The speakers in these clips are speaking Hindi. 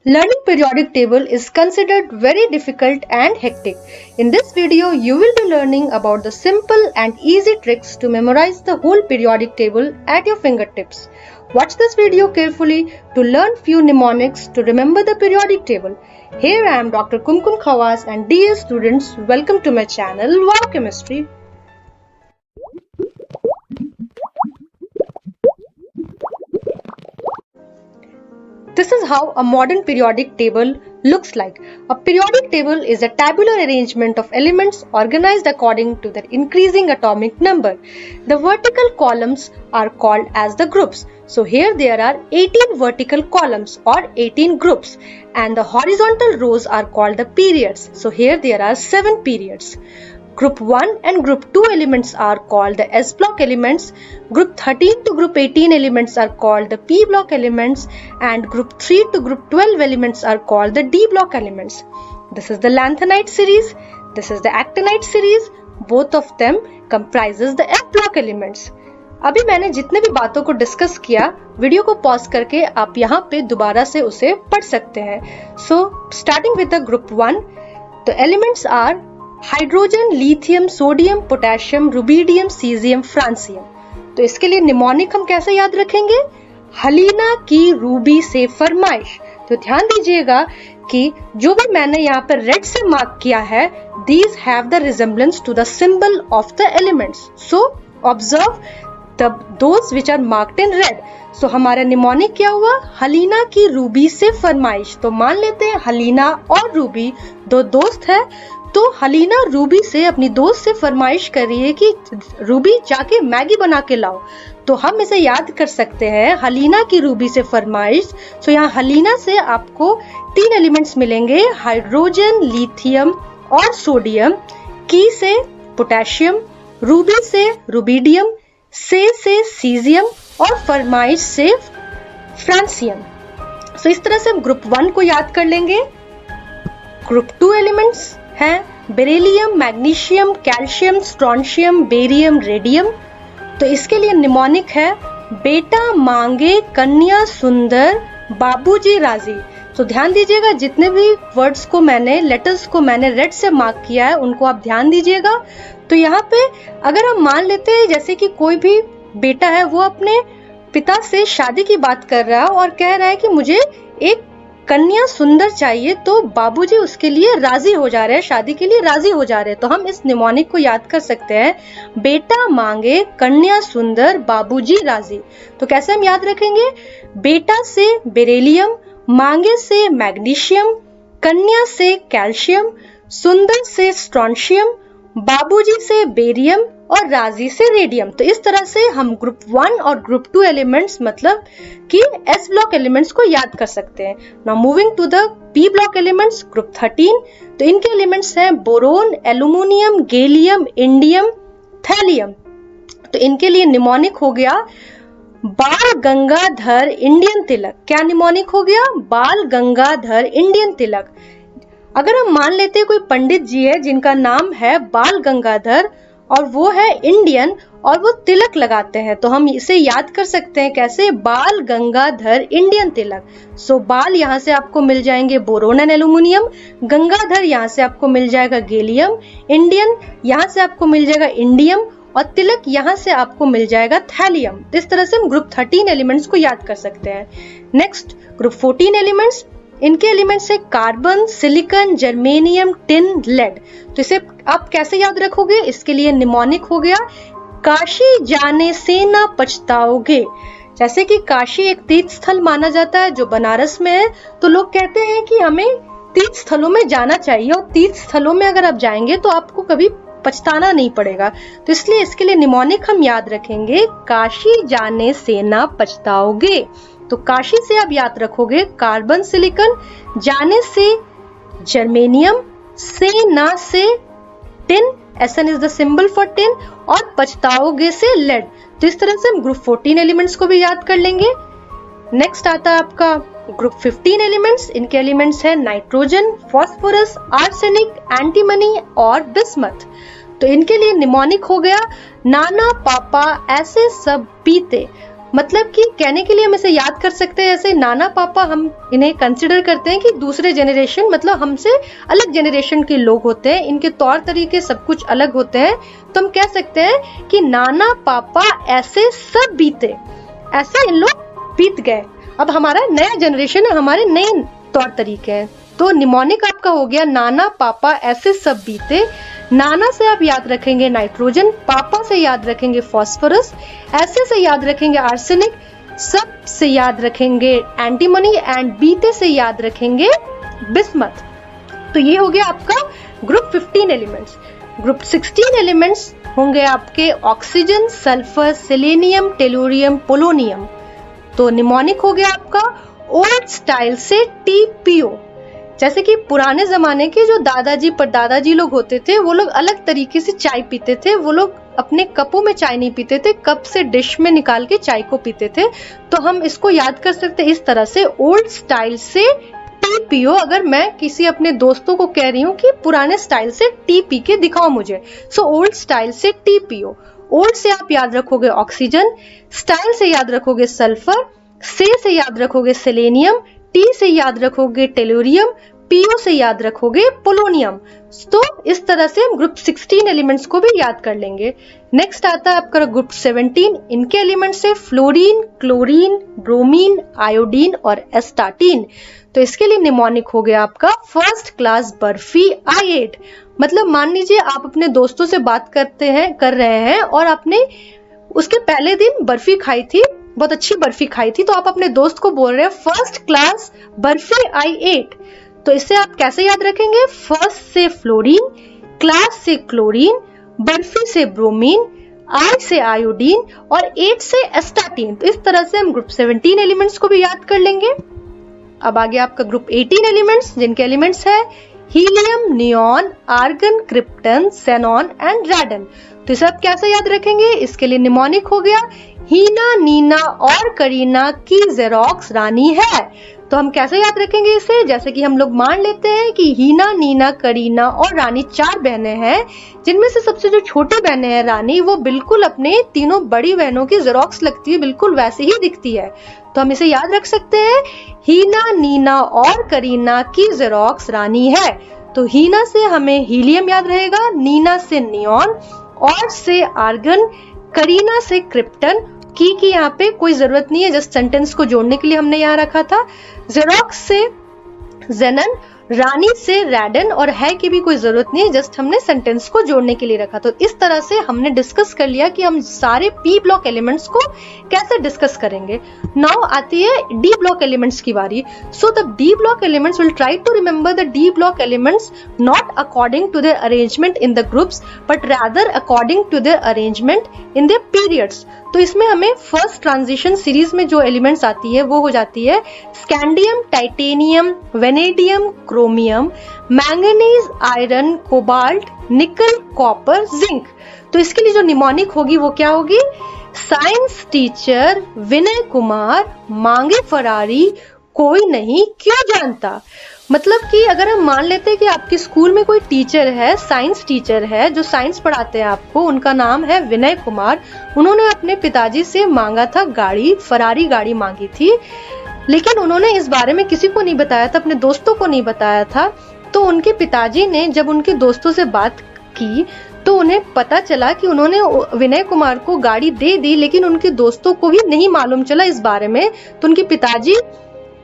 Learning periodic table is considered very difficult and hectic. In this video, you will be learning about the simple and easy tricks to memorize the whole periodic table at your fingertips. Watch this video carefully to learn few mnemonics to remember the periodic table. Here I am Dr. Kumkum Khawas and dear students, welcome to my channel Wow Chemistry. This is how a modern periodic table looks like. A periodic table is a tabular arrangement of elements organized according to their increasing atomic number. The vertical columns are called as the groups. So here there are 18 vertical columns or 18 groups, and the horizontal rows are called the periods. So here there are 7 periods. Group 1 and Group 2 elements are called the S block elements. Group 13 to Group 18 elements are called the P block elements, and Group 3 to Group 12 elements are called the D block elements. This is the lanthanide series. This is the actinide series. Both of them comprises the F block elements. अभी मैंने जितने भी बातों को डिस्कस किया, वीडियो को पॉज करके आप यहाँ पे दोबारा से उसे पढ़ सकते हैं. So starting with the Group 1, the elements are hydrogen, lithium, sodium, potassium, rubidium, caesium, francium. तो इसके लिए निमोनिक हम कैसे याद रखेंगे? हलीना की रूबी से फरमाइश. तो ध्यान दीजिएगा कि जो भी मैंने यहाँ पर रेड से मार्क किया है, these have the resemblance to the symbol of the elements. So observe those which are marked in red. So हमारा निमोनिक क्या हुआ? हलीना की रूबी से फरमाइश. तो मान लेते हैं हलीना और रूबी दो दोस्त है, तो हलीना रूबी से अपनी दोस्त से फरमाइश कर रही है कि रूबी जाके मैगी बना के लाओ. तो हम इसे याद कर सकते हैं हलीना की रूबी से फरमाइश. तो यहाँ हलीना से आपको 3 एलिमेंट्स मिलेंगे, हाइड्रोजन, लिथियम और सोडियम. की से पोटेशियम, रूबी से रुबिडियम, से सीजियम और फरमाइश से फ्रांसियम. तो इस तरह से हम ग्रुप 1 को याद कर लेंगे. ग्रुप 2 एलिमेंट्स हैं beryllium, magnesium, calcium, strontium, barium, radium. तो इसके लिए निमोनिक है बेटा मांगे कन्या सुंदर, बाबूजी राजी. तो ध्यान दीजिएगा जितने भी वर्ड्स को मैंने लेटर्स को मैंने रेड से मार्क किया है उनको आप ध्यान दीजिएगा. तो यहाँ पे अगर हम मान लेते हैं जैसे कि कोई भी बेटा है वो अपने पिता से शादी की बात कर रहा है और कह रहा है कि मुझे एक कन्या सुंदर चाहिए, तो बाबूजी उसके लिए राजी हो जा रहे हैं, शादी के लिए राजी हो जा रहे हैं. तो हम इस निमोनिक को याद कर सकते हैं बेटा मांगे कन्या सुंदर, बाबूजी राजी. तो कैसे हम याद रखेंगे? बेटा से बेरिलियम, मांगे से मैग्नीशियम, कन्या से कैल्शियम, सुंदर से स्ट्रोंशियम, बाबूजी से बेरियम और राजी से रेडियम. तो इस तरह से हम ग्रुप 1 और ग्रुप 2 एलिमेंट्स मतलब कि एस ब्लॉक एलिमेंट्स को याद कर सकते हैं. Now moving to the P block elements, group 13. तो इनके एलिमेंट्स हैं boron, aluminium, gallium, indium, thallium. तो इनके लिए निमोनिक हो गया बाल गंगाधर इंडियन तिलक. क्या निमोनिक हो गया? बाल गंगाधर इंडियन तिलक. अगर हम मान लेते हैं कोई पंडित जी है जिनका नाम है बाल गंगाधर और वो है इंडियन और वो तिलक लगाते हैं, तो हम इसे याद कर सकते हैं कैसे? बाल गंगाधर इंडियन तिलक. सो बाल यहाँ से आपको मिल जाएंगे बोरोन एंड एल्यूमिनियम, गंगाधर यहाँ से आपको मिल जाएगा गैलियम, इंडियन यहाँ से आपको मिल जाएगा इंडियम और तिलक यहाँ से आपको मिल जाएगा थैलियम. इस तरह से हम ग्रुप 13 एलिमेंट्स को याद कर सकते हैं. Next group 14 elements. इनके एलिमेंट्स है carbon, silicon, germanium, tin, lead. तो इसे आप कैसे याद रखोगे? इसके लिए निमोनिक हो गया काशी जाने से ना पछताओगे. जैसे कि काशी एक तीर्थ स्थल माना जाता है जो बनारस में है, तो लोग कहते हैं कि हमें तीर्थ स्थलों में जाना चाहिए और तीर्थ स्थलों में अगर आप जाएंगे तो आपको कभी पछताना नहीं पड़ेगा. तो इसलिए इसके लिए निमोनिक हम याद रखेंगे काशी जाने से ना पछताओगे. तो काशी से आप याद रखोगे कार्बन, सिलिकॉन, जाने से जर्मेनियम, से ना से tin, Sn is the symbol for tin, और पछताओगे से लेड. तो इस तरह से हम ग्रुप 14 एलिमेंट्स को भी याद कर लेंगे. नेक्स्ट आता है आपका ग्रुप 15 एलिमेंट्स. इनके एलिमेंट्स है नाइट्रोजन, फास्फोरस, आर्सेनिक, एंटीमनी और बिस्मथ. तो इनके लिए निमोनिक हो गया नाना पापा ऐसे सब पीते. मतलब कि कहने के लिए हम इसे याद कर सकते हैं, जैसे नाना पापा हम इन्हें कंसिडर करते हैं कि दूसरे जनरेशन, मतलब हमसे अलग जनरेशन के लोग होते हैं, इनके तौर तरीके सब कुछ अलग होते हैं। तो हम कह सकते हैं कि नाना पापा ऐसे सब बीते, ऐसे इन लोग बीत गए। अब हमारा नया जनरेशन है, हमारे नए तौर तरीके हैं। तो निमोनिक आपका हो गया नाना पापा ऐसे सब बीते। नाना से आप याद रखेंगे नाइट्रोजन, पापा से याद रखेंगे फास्फोरस, ऐसे से याद रखेंगे आर्सेनिक, सब से याद रखेंगे एंटीमनी एंड बीते से याद रखेंगे बिस्मथ। तो ये हो गया आपका ग्रुप 15 एलिमेंट्स। ग्रुप 16 एलिमेंट्स होंगे आपके oxygen, sulphur, selenium, tellurium, polonium. तो निमोनिक हो गया आपका ओल्ड स्टाइल से TPO। जैसे कि पुराने जमाने के जो दादाजी परदादाजी लोग होते थे, वो लोग अलग तरीके से चाय पीते थे। वो लोग अपने कपों में चाय नहीं पीते थे, कप से डिश में निकाल के चाय को पीते थे। तो हम इसको याद कर सकते हैं इस तरह से, ओल्ड स्टाइल से TPO। अगर मैं किसी अपने दोस्तों को कह रही हूँ कि पुराने स्टाइल से टी पी के दिखाओ मुझे, सो ओल्ड स्टाइल से TPO। ओल्ड से आप याद रखोगे ऑक्सीजन, स्टाइल से याद रखोगे सल्फर, से याद रखोगे सेलेनियम, टी से याद रखोगे टेलुरियम, PO से याद रखोगे पोलोनियम। तो इस तरह से हम ग्रुप 16 एलिमेंट्स को भी याद कर लेंगे। नेक्स्ट आता है आपका ग्रुप 17। इनके एलिमेंट्स है फ्लोरीन, क्लोरीन, ब्रोमीन, आयोडीन और एस्टाटीन। तो इसके लिए निमोनिक हो गया आपका फर्स्ट क्लास बर्फी I8। मतलब मान लीजिए आप अपने दोस्तों से बात कर रहे हैं और आपने उसके पहले दिन बर्फी खाई थी, बहुत अच्छी बर्फी खाई थी, तो आप अपने दोस्त को बोल रहे हैं फर्स्ट क्लास बर्फी I8। तो इसे आप कैसे याद रखेंगे? फर्स्ट से फ्लोरीन, क्लास से क्लोरीन, बर्फी से ब्रोमीन, I से आयोडीन और 8 से एस्टाटीन। तो इस तरह से हम ग्रुप 17 एलिमेंट्स को भी याद कर लेंगे। अब आगे आपका ग्रुप 18 एलिमेंट्स, जिनके एलिमेंट्स है helium, neon, argon, krypton, xenon and radon. तो इसे आप कैसे याद रखेंगे? इसके लिए निमोनिक हो गया हीना, नीना और करीना की जेरोक्स रानी है। तो हम कैसे याद रखेंगे इसे? जैसे कि हम लोग मान लेते हैं कि हीना, नीना, करीना और रानी 4 बहनें हैं, जिनमें से सबसे जो छोटी बहनें हैं रानी, वो बिल्कुल अपने तीनों बड़ी बहनों की जेरोक्स लगती है, बिल्कुल वैसे ही दिखती है। तो हम इसे याद रख सकते हैं हीना, नीना और करीना की जेरोक्स रानी है। तो हीना से हमें हीलियम याद रहेगा, नीना से नियॉन और से आर्गन, करीना से क्रिप्टन। की यहाँ पे कोई जरूरत नहीं है, जस्ट सेंटेंस को जोड़ने के लिए हमने यहाँ रखा था। जेरोक्स से जेनन, रानी से रैडन और है की भी कोई जरूरत नहीं है, जस्ट हमने सेंटेंस को जोड़ने के लिए रखा। तो इस तरह से हमने डिस्कस कर लिया कि हम सारे P ब्लॉक एलिमेंट्स को कैसे डिस्कस करेंगे। नाउ आती है D ब्लॉक एलिमेंट्स की बारी। So the D block elements will try to remember the D block elements not according to their arrangement in the groups but rather according to their arrangement in their periods. तो इसमें हमें फर्स्ट ट्रांजिशन सीरीज में जो एलिमेंट्स आती है वो हो जाती है scandium, titanium, vanadium, chromium, manganese, iron, cobalt, निकल, कॉपर, जिंक। तो इसके लिए जो निमोनिक होगी वो क्या होगी? साइंस टीचर विनय कुमार मांगे फरारी कोई नहीं क्यों जानता। मतलब कि अगर हम मान लेते हैं कि आपके स्कूल में कोई टीचर है, साइंस टीचर है, जो साइंस पढ़ाते हैं आपको, उनका नाम है विनय कुमार। उन्होंने अपने पिताजी से मांगा था गाड़ी, फरारी गाड़ी मांगी थी, लेकिन उन्होंने इस बारे में किसी को नहीं बताया था, अपने दोस्तों को नहीं बताया था। तो उनके पिताजी ने जब उनके दोस्तों से बात की तो उन्हें पता चला कि उन्होंने विनय कुमार को गाड़ी दे दी, लेकिन उनके दोस्तों को भी नहीं मालूम चला इस बारे में। तो उनके पिताजी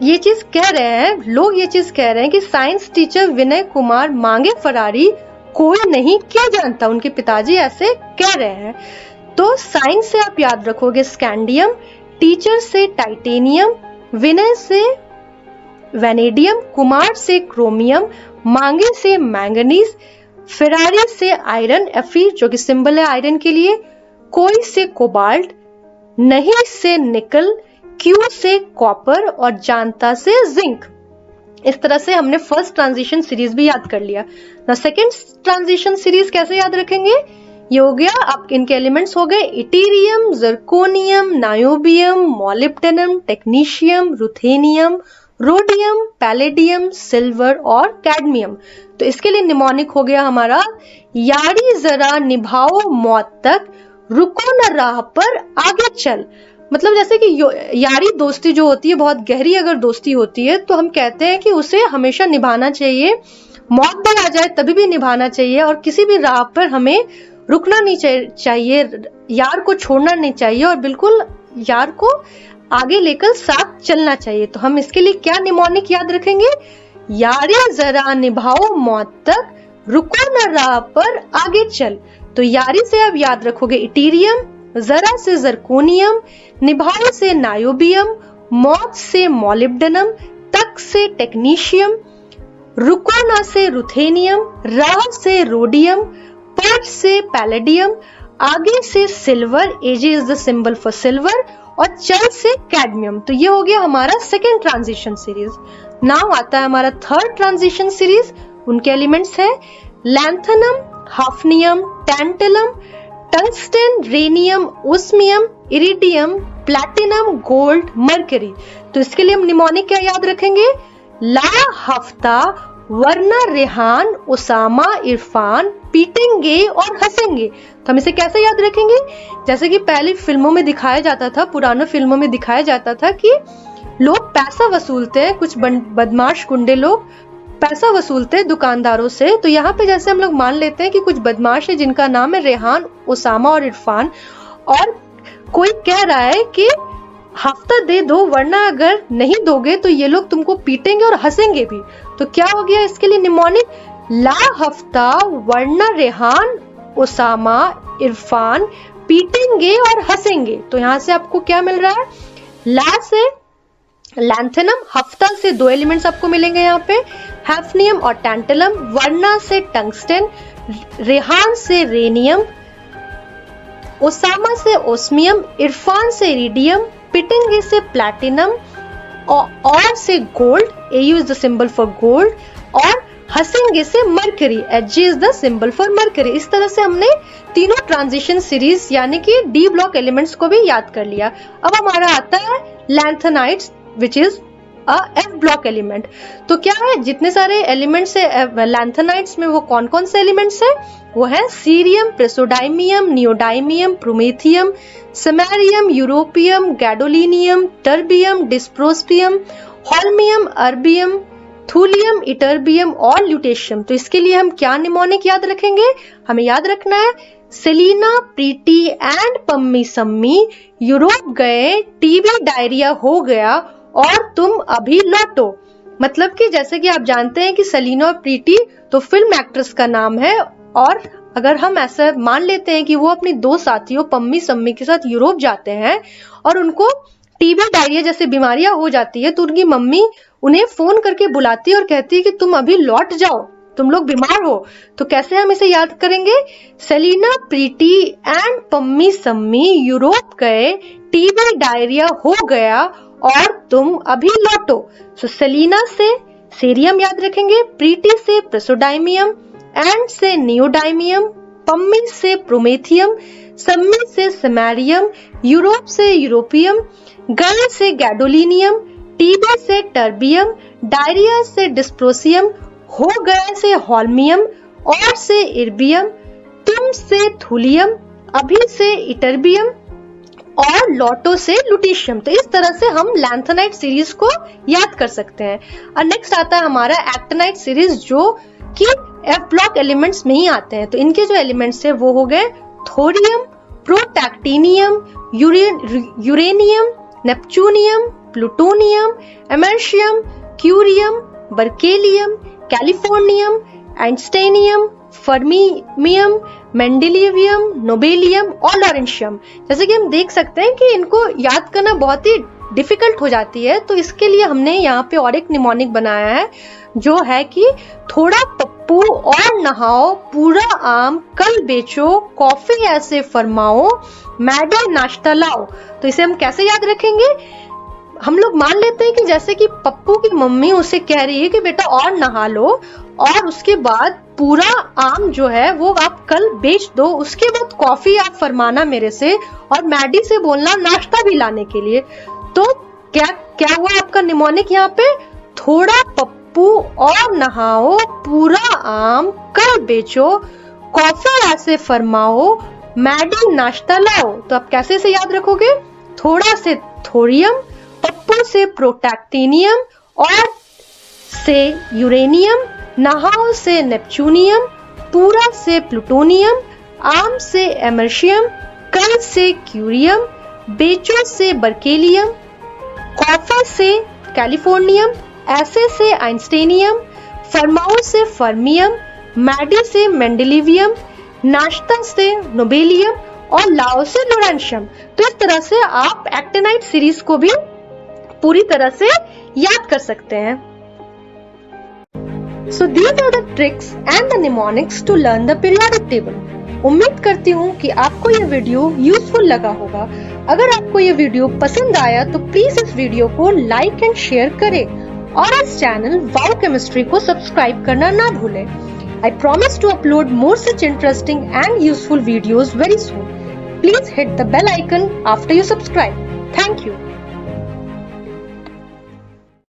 ये चीज कह रहे हैं, लोग ये चीज कह रहे हैं कि साइंस टीचर विनय कुमार मांगे फरारी कोई नहीं क्या जानता। उनके पिताजी ऐसे कह रहे हैं। तो साइंस से आप याद रखोगे स्कैंडियम, टीचर से टाइटेनियम, विनय से वेनेडियम, कुमार से क्रोमियम, मांगे से मैंगनीज, फेरारी से आयरन Fe जो कि सिंबल है आयरन के लिए, कोई से कोबाल्ट, नहीं से निकल, क्यू से कॉपर और जानता से जिंक। इस तरह से हमने फर्स्ट ट्रांजिशन सीरीज भी याद कर लिया। ना सेकेंड ट्रांजिशन सीरीज कैसे याद रखेंगे? ये हो गया आप इनके एलिमेंट्स हो गए yttrium, zirconium, niobium, molybdenum, technetium, ruthenium, rhodium, palladium, silver और कैडमियम। तो इसके लिए निमोनिक हो गया हमारा यारी जरा निभाओ मौत तक, रुको न राह पर आगे चल, मतलब जैसे कि यारी दोस्ती जो होती है, बहुत गहरी अगर दोस्ती होती है तो हम कहते हैं कि उसे हमेशा निभाना चाहिए, मौत भी आ जाए तभी भी निभाना चाहिए, और किसी भी राह पर हमें रुकना नहीं चाहिए, यार को छोड़ना नहीं चाहिए, और बिल्कुल यार को आगे लेकर साथ चलना चाहिए। तो हम इसके लिए क्या निमोनिक याद रखेंगे? यारी जरा निभाओ मौत तक, रुको न राह पर आगे चल। तो यारी से अब याद रखोगे इटीरियम, जरा से जरकोनियम, निभाओ से नायोबियम, मौत से मोलिब्डेनम, तक से टेक्नीशियम, रुको ना से रुथेनियम, राह से रोडियम, पर से पैलेडियम, आगे से silver, AG is the symbol for silver, और चल से कैडमियम। तो ये हो गया हमारा सेकेंड ट्रांजिशन सीरीज। नाउ आता है हमारा थर्ड ट्रांजिशन सीरीज। उनके एलिमेंट्स है lanthanum, hafnium, tantalum, tungsten, rhenium, osmium, iridium, platinum, gold, mercury. तो इसके लिए हम निमोनिक क्या याद रखेंगे? ला हफ्ता, वरना रेहान, उसामा, इरफान पीटेंगे और हंसेंगे। तो हम इसे कैसे याद रखेंगे? जैसे कि पहले फिल्मों में दिखाया जाता था, पुराने फिल्मों में दिखाया जाता था कि लोग पैसा वसूलते हैं, कुछ बदमाश गुंडे लोग पैसा वसूलते हैं दुकानदारों से। तो यहाँ पे जैसे हम लोग मान लेते हैं कि कुछ बदमाश है जिनका नाम है रेहान, उसामा और इरफान, और कोई कह रहा है कि हफ्ता दे दो, वरना अगर नहीं दोगे तो ये लोग तुमको पीटेंगे और हंसेंगे भी। तो क्या हो गया इसके लिए निमोनिक? ला हफ्ता, वरना रेहान, उसामा, इरफान पीटेंगे और हंसेंगे। तो यहाँ से आपको क्या मिल रहा है? ला से लैंथेनम, हफ्ता से दो एलिमेंट्स आपको मिलेंगे यहाँ पे, हैफनियम और टैंटलम, वरना से टंगस्टन, रेहान से रेनियम, ओसामा से ओस्मियम, इरफान से इरिडियम, पिटेंगे से प्लैटिनम, और से gold, AU is the symbol for gold, और हंसेंगे से mercury, H is the symbol for mercury. इस तरह से हमने तीनों ट्रांजिशन सीरीज यानी कि डी ब्लॉक एलिमेंट्स को भी याद कर लिया। अब हमारा आता है lanthanides which is a F block element. तो क्या है, जितने सारे एलिमेंट्स है लैंथेनाइट्स में, वो कौन कौन से एलिमेंट्स है? वो है cerium, praseodymium, neodymium, promethium, samarium, europium, gadolinium, terbium, dysprosium, holmium, erbium, thulium, ytterbium और ल्यूटेशियम। तो इसके लिए हम क्या निमोनिक याद रखेंगे? हमें याद रखना है Selina, Preeti and Pammi Sammi Europe गए, टीबी डायरिया हो गया और तुम अभी लौटो। मतलब कि जैसे कि आप जानते हैं कि सेलिना और प्रीति तो फिल्म एक्ट्रेस का नाम है, और अगर हम ऐसा मान लेते हैं कि वो अपनी दो साथियों पम्मी सम्मी के साथ यूरोप जाते हैं और उनको टीबी डायरिया जैसे बीमारियां हो जाती है, तो उनकी मम्मी उन्हें फोन करके बुलाती है और कहती है कि तुम अभी लौट जाओ, तुम लोग बीमार हो। तो कैसे हम इसे याद करेंगे? Selina, Preeti and Pammi Sammi Europe गए, टीबी डायरिया हो गया और तुम अभी लौटो। सो सेलिना से सीरियम याद रखेंगे, प्रीति से प्रेसोडाइमियम, एंड से नियोडाइमियम, पम्मी से प्रोमेथियम, सम्मी से समैरियम, यूरोप से यूरोपियम, गए से गैडोलिनियम, टीबी से टर्बियम, डायरिया से डिस्प्रोसियम, हो गए से हॉल्मियम, और से इर्बियम, तुम से थूलियम, अभी से इटर्बियम और लॉटो से लुटीशियम। तो इस तरह से हम लैंथेनाइट सीरीज को याद कर सकते हैं। और नेक्स्ट आता है हमारा एक्टिनाइट सीरीज, जो कि एफ ब्लॉक एलिमेंट्स में ही आते हैं। तो इनके जो एलिमेंट्स है वो हो गए thorium, protactinium, uranium, neptunium, plutonium, americium, curium, berkelium, californium, einsteinium, fermium, mendelevium, nobelium और लॉरेंशियम। जैसे कि हम देख सकते हैं कि इनको याद करना बहुत ही डिफिकल्ट हो जाती है, तो इसके लिए हमने यहाँ पे और एक निमोनिक बनाया है, जो है कि थोड़ा पप्पू और नहाओ, पूरा आम कल बेचो, कॉफी ऐसे फरमाओ, मैडम नाश्ता लाओ। तो इसे हम कैसे याद रखेंगे? हम लोग मान लेते हैं कि जैसे कि पप्पू की मम्मी उसे कह रही है कि बेटा और नहा लो, और उसके बाद पूरा आम जो है वो आप कल बेच दो, उसके बाद कॉफी आप फरमाना मेरे से, और मैडी से बोलना नाश्ता भी लाने के लिए। तो क्या हुआ आपका निमोनिक यहाँ पे? थोड़ा पप्पू और नहाओ, पूरा आम कल बेचो, कॉफी ऐसे फरमाओ, मैडी नाश्ता लाओ। तो आप कैसे से याद रखोगे? थोड़ा से थोरियम, पप्पू से प्रोटैक्टिनियम और से यूरेनियम, नहाओ से नेपच्यूनियम, पूरा से प्लूटोनियम, आम से एमर्शियम, कल से क्यूरियम, बेचो से बर्केलियम, कॉफर से कैलिफोर्नियम, ऐसे से आइंस्टीनियम, फरमाओ से फर्मियम, मैडी से मेंडेलिवियम, नाश्ता से नोबेलियम और लाओ से लोरेंशियम। तो इस तरह से आप एक्टिनाइड सीरीज को भी पूरी तरह से याद कर सकते हैं। So these are the tricks and the mnemonics to learn the periodic table. उम्मीद करती हूँ कि आपको ये वीडियो यूजफुल लगा होगा। अगर आपको ये वीडियो पसंद आया तो प्लीज इस वीडियो को लाइक एंड शेयर करें और इस चैनल वाओ केमिस्ट्री को सब्सक्राइब करना ना भूलें। I promise to upload more such interesting and useful videos very soon. Please hit the bell icon after you subscribe. Thank you.